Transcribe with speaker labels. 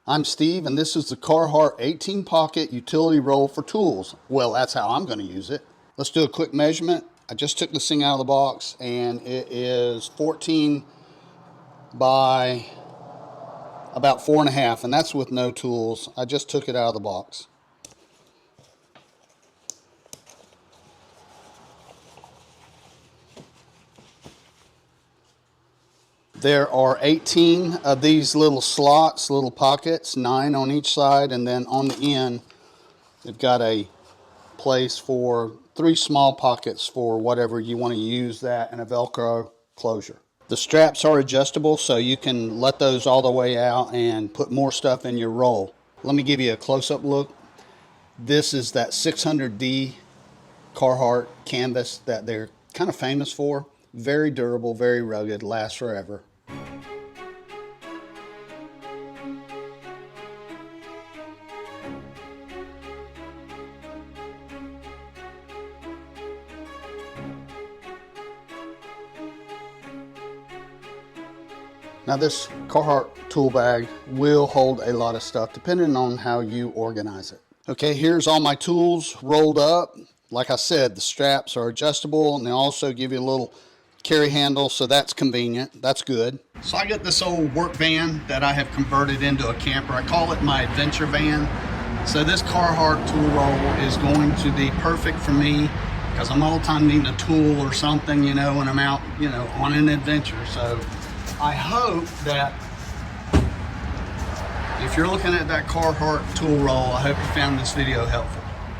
Speaker 1: I'm Steve, and this is the Carhartt 18 pocket utility roll for tools. Well, that's how I'm going to use it. Let's do a quick measurement. I just took this thing out of the box, and it is 14 by about 4.5, and that's with no tools. I just took it out of the box. There are 18 of these little slots, little pockets, 9 on each side, and then on the end, they've got a place for 3 small pockets for whatever you want to use that, and a Velcro closure. The straps are adjustable, so you can let those all the way out and put more stuff in your roll. Let me give you a close-up look. This is that 600D Carhartt canvas that they're kind of famous for. Very durable, very rugged, lasts forever. Now this Carhartt tool bag will hold a lot of stuff depending on how you organize it. Okay, here's all my tools rolled up. Like I said, the straps are adjustable, and they also give you a little carry handle, so that's convenient. That's good. So I got this old work van that I have converted into a camper. I call it my adventure van. So this Carhartt tool roll is going to be perfect for me because I'm all the time needing a tool or something, you know, when I'm out, you know, on an adventure. So I hope that if you're looking at that Carhartt tool roll, I hope you found this video helpful.